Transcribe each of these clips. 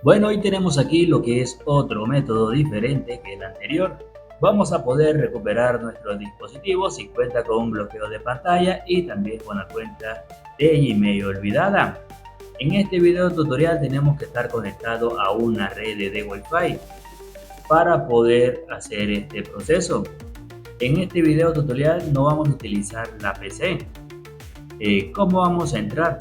Bueno, hoy tenemos aquí lo que es otro método diferente que el anterior. Vamos a poder recuperar nuestro dispositivo si cuenta con un bloqueo de pantalla y también con la cuenta de Gmail olvidada. En este video tutorial tenemos que estar conectado a una red de Wi-Fi para poder hacer este proceso. En este video tutorial no vamos a utilizar la PC. ¿Cómo vamos a entrar?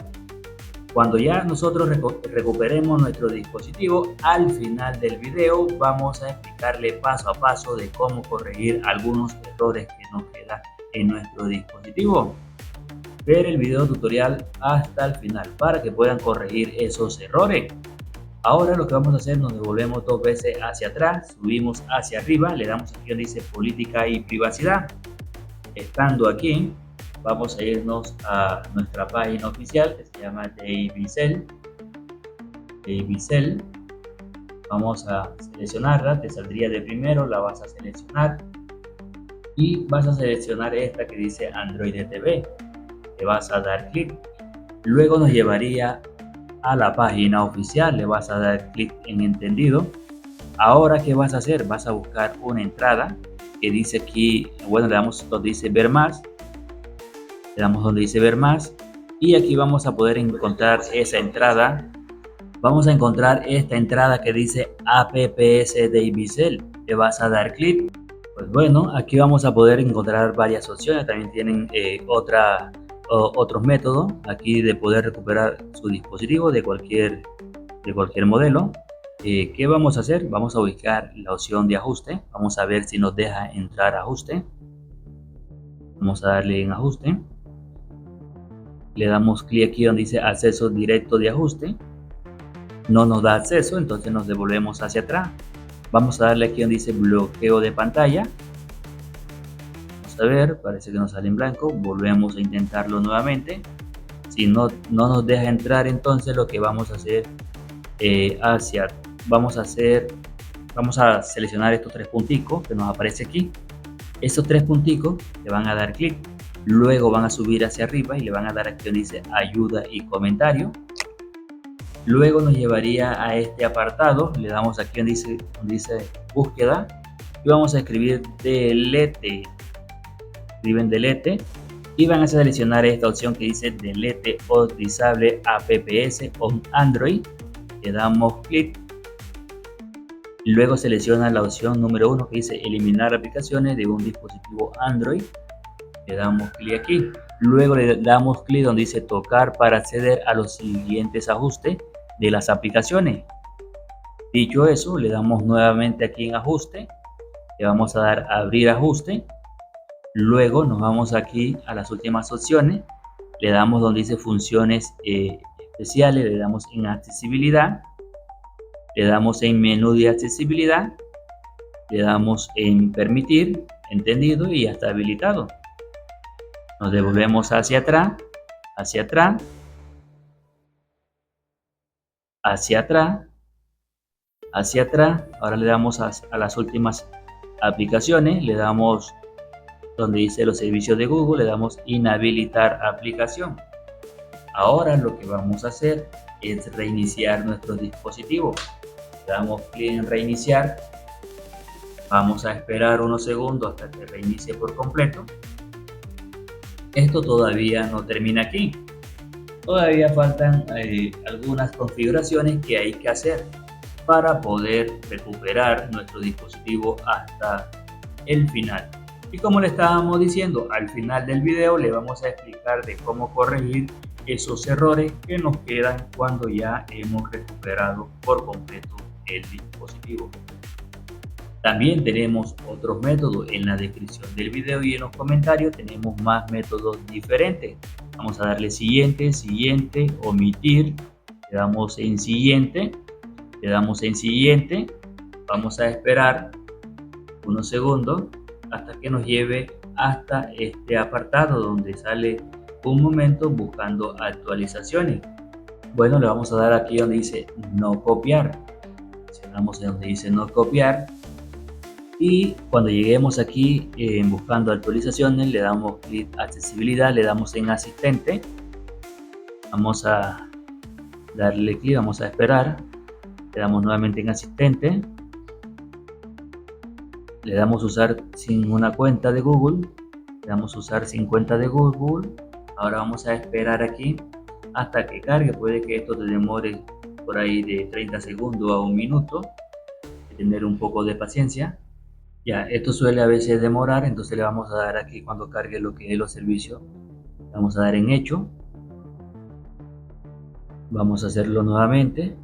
Cuando ya nosotros recuperemos nuestro dispositivo, al final del video vamos a explicarle paso a paso de cómo corregir algunos errores que nos quedan en nuestro dispositivo. Ver el video tutorial hasta el final para que puedan corregir esos errores. Ahora lo que vamos a hacer, nos devolvemos 2 veces hacia atrás, subimos hacia arriba, le damos aquí donde dice política y privacidad. Estando aquí, vamos a irnos a nuestra página oficial que se llama Davicel. Vamos a seleccionarla, te saldría de primero, la vas a seleccionar y vas a seleccionar esta que dice Android TV. Le vas a dar clic, luego nos llevaría a la página oficial, le vas a dar clic en entendido. Ahora, ¿qué vas a hacer? Vas a buscar una entrada que dice aquí, bueno, le damos donde dice ver más, le damos donde dice ver más y aquí vamos a poder encontrar esa entrada. Vamos a encontrar esta entrada que dice apps Davicel. Le vas a dar clic. Pues bueno, aquí vamos a poder encontrar varias opciones. También tienen otros métodos aquí de poder recuperar su dispositivo de cualquier modelo. ¿Qué vamos a hacer? Vamos a buscar la opción de ajuste. Vamos a ver si nos deja entrar a ajuste. Vamos a darle en ajuste. Le damos clic aquí donde dice acceso directo de ajuste. No nos da acceso, entonces nos devolvemos hacia atrás. Vamos a darle aquí donde dice bloqueo de pantalla. Vamos a ver, parece que nos sale en blanco. Volvemos a intentarlo nuevamente. Si no nos deja entrar, entonces lo que vamos a hacer vamos a seleccionar estos 3 punticos que nos aparece aquí. Estos 3 punticos le van a dar clic. Luego van a subir hacia arriba y le van a dar aquí donde dice ayuda y comentario. Luego nos llevaría a este apartado, le damos aquí donde dice búsqueda y vamos a escribir delete. Escriben delete y van a seleccionar esta opción que dice delete o disable apps on Android. Le damos clic. Luego selecciona la opción número 1 que dice eliminar aplicaciones de un dispositivo Android. Le damos clic aquí. Luego le damos clic donde dice tocar para acceder a los siguientes ajustes de las aplicaciones. Dicho eso, le damos nuevamente aquí en ajuste. Le vamos a dar abrir ajuste. Luego nos vamos aquí a las últimas opciones. Le damos donde dice funciones especiales. Le damos en accesibilidad. Le damos en menú de accesibilidad. Le damos en permitir, entendido y hasta habilitado. Nos devolvemos hacia atrás, hacia atrás, hacia atrás, hacia atrás. Ahora le damos a las últimas aplicaciones, le damos donde dice los servicios de Google, le damos inhabilitar aplicación. Ahora lo que vamos a hacer es reiniciar nuestro dispositivo. Le damos clic en reiniciar. Vamos a esperar unos segundos hasta que reinicie por completo. Esto todavía no termina aquí. Todavía faltan algunas configuraciones que hay que hacer para poder recuperar nuestro dispositivo hasta el final. Y como le estábamos diciendo, al final del video le vamos a explicar de cómo corregir esos errores que nos quedan cuando ya hemos recuperado por completo el dispositivo. También tenemos otros métodos en la descripción del video y en los comentarios tenemos más métodos diferentes. Vamos a darle siguiente, siguiente, omitir, le damos en siguiente, le damos en siguiente, vamos a esperar unos segundos hasta que nos lleve hasta este apartado donde sale un momento buscando actualizaciones. Bueno, le vamos a dar aquí donde dice no copiar, seleccionamos donde dice no copiar. Y cuando lleguemos aquí en buscando actualizaciones, le damos clic accesibilidad, le damos en asistente. Vamos a darle clic, vamos a esperar. Le damos nuevamente en asistente. Le damos usar sin una cuenta de Google. Le damos usar sin cuenta de Google. Ahora vamos a esperar aquí hasta que cargue. Puede que esto te demore por ahí de 30 segundos a un minuto. Hay que tener un poco de paciencia. Ya, esto suele a veces demorar, entonces le vamos a dar aquí cuando cargue lo que es los servicios. Le vamos a dar en hecho. Vamos a hacerlo nuevamente.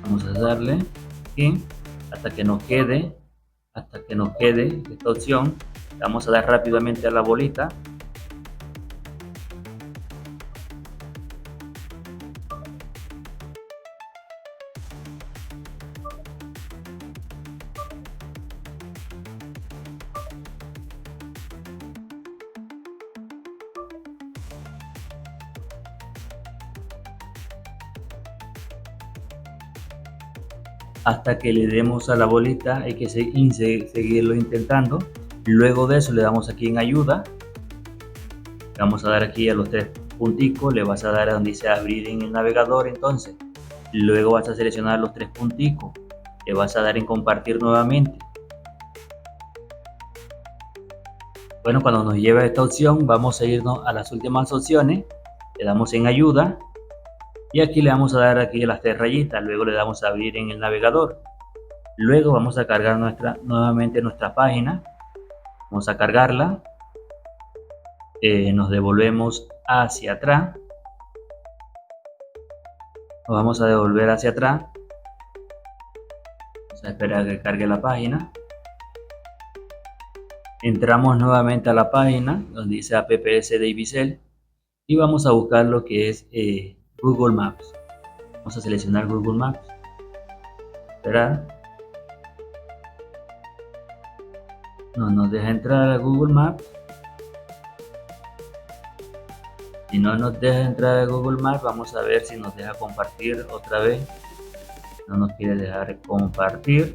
Vamos a darle aquí hasta que nos quede esta opción. Vamos a dar rápidamente a la bolita. Hasta que le demos a la bolita, hay que seguirlo intentando. Luego de eso le damos aquí en ayuda. Le vamos a dar aquí a los tres punticos, le vas a dar a donde dice abrir en el navegador. Entonces luego vas a seleccionar los tres punticos, le vas a dar en compartir nuevamente. Bueno, cuando nos lleve a esta opción vamos a irnos a las últimas opciones. Le damos en ayuda y aquí le vamos a dar aquí a las tres rayitas. Luego le damos a abrir en el navegador. Luego vamos a cargar nuevamente nuestra página. Vamos a cargarla. Nos devolvemos hacia atrás. Nos vamos a devolver hacia atrás. Vamos a esperar a que cargue la página. Entramos nuevamente a la página donde dice apps de Ibicel y vamos a buscar lo que es Google Maps. Vamos a seleccionar Google Maps. Esperar. No nos deja entrar a Google Maps. Si no nos deja entrar a Google Maps, vamos a ver si nos deja compartir otra vez. No nos quiere dejar compartir.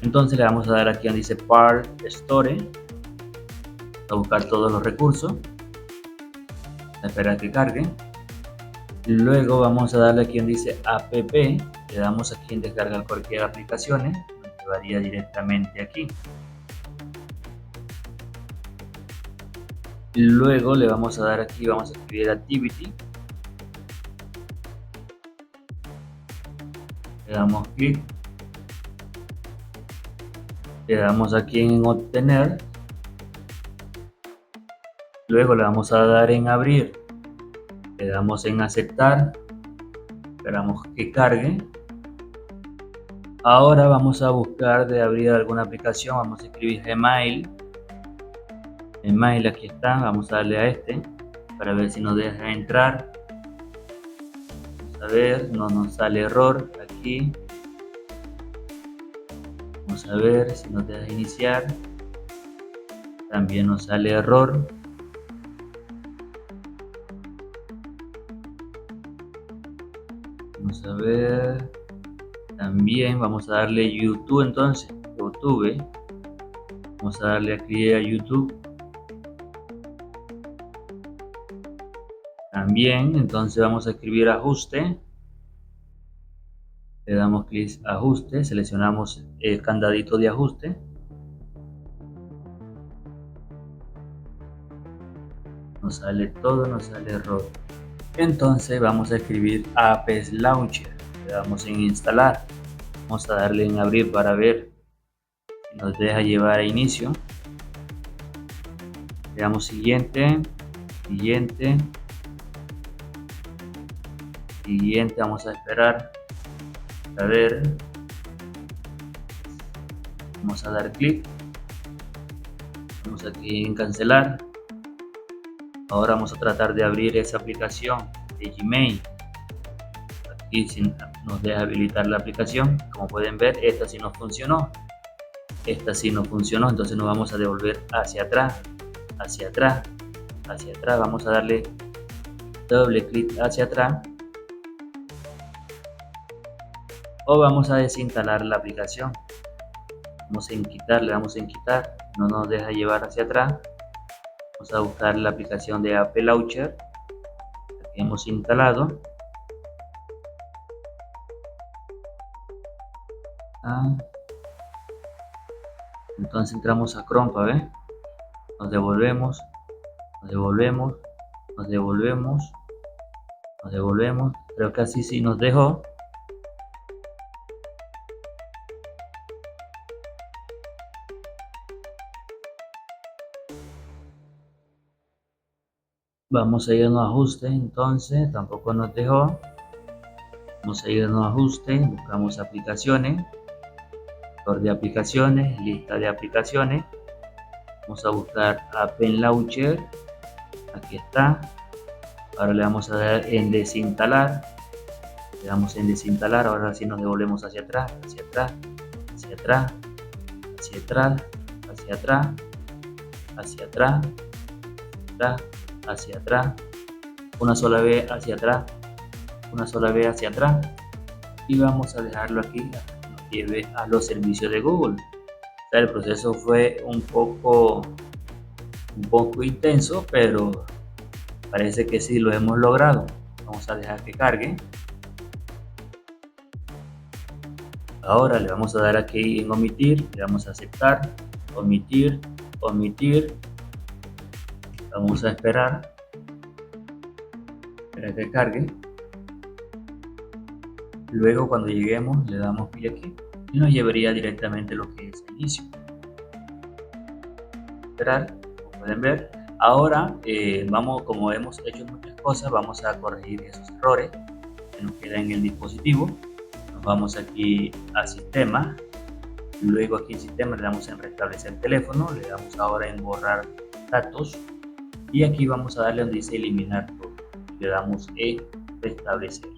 Entonces le vamos a dar aquí donde dice Part Store. A buscar todos los recursos. A esperar que cargue. Luego vamos a darle aquí donde dice app. Le damos aquí en descargar cualquier aplicación. Nos llevaría directamente aquí. Luego le vamos a dar aquí, vamos a escribir Activity. Le damos clic. Le damos aquí en obtener. Luego le vamos a dar en abrir. Le damos en aceptar. Esperamos que cargue. Ahora vamos a buscar de abrir alguna aplicación. Vamos a escribir Gmail. Gmail, aquí está. Vamos a darle a este para ver si nos deja entrar. Vamos a ver, no nos sale error aquí. Vamos a ver si nos deja iniciar. También nos sale error. Vamos a ver. También vamos a darle YouTube entonces. YouTube. Vamos a darle aquí a YouTube. También, entonces vamos a escribir ajuste. Le damos clic a ajuste. Seleccionamos el candadito de ajuste. Nos sale todo, nos sale error. Entonces vamos a escribir Apps Launcher. Le damos en instalar. Vamos a darle en abrir para ver si nos deja llevar a inicio. Le damos siguiente, siguiente, siguiente. Vamos a esperar a ver. Vamos a dar clic. Vamos aquí en cancelar. Ahora vamos a tratar de abrir esa aplicación de Gmail. Aquí nos deja habilitar la aplicación. Como pueden ver, esta sí no funcionó. Esta sí no funcionó. Entonces nos vamos a devolver hacia atrás, hacia atrás, hacia atrás. Vamos a darle doble clic hacia atrás. O vamos a desinstalar la aplicación. Vamos en quitar, le damos en quitar. No nos deja llevar hacia atrás. Vamos a buscar la aplicación de Apple Launcher que hemos instalado. Entonces entramos a Chrome para ver. Nos devolvemos, nos devolvemos, nos devolvemos, nos devolvemos. Creo que así sí nos dejó. Vamos a irnos a ajustes, entonces tampoco nos dejó. Vamos a irnos a ajustes, buscamos aplicaciones, store de aplicaciones, lista de aplicaciones. Vamos a buscar Apple Launcher, aquí está. Ahora le vamos a dar en desinstalar. Le damos en desinstalar, ahora sí nos devolvemos hacia atrás, hacia atrás, hacia atrás, hacia atrás, hacia atrás, hacia atrás, hacia atrás, una sola vez hacia atrás, una sola vez hacia atrás, y vamos a dejarlo aquí hasta que nos lleve a los servicios de Google. O sea, el proceso fue un poco intenso, pero parece que sí lo hemos logrado. Vamos a dejar que cargue. Ahora le vamos a dar aquí en omitir, le vamos a aceptar, omitir, omitir. Vamos a esperar que cargue. Luego cuando lleguemos le damos clic aquí y nos llevaría directamente lo que es el inicio. Esperar, como pueden ver. Ahora vamos, como hemos hecho muchas cosas, vamos a corregir esos errores que nos quedan en el dispositivo. Nos vamos aquí a sistema, luego aquí en sistema le damos en restablecer teléfono, le damos ahora en borrar datos y aquí vamos a darle donde dice eliminar todo, le damos en restablecer.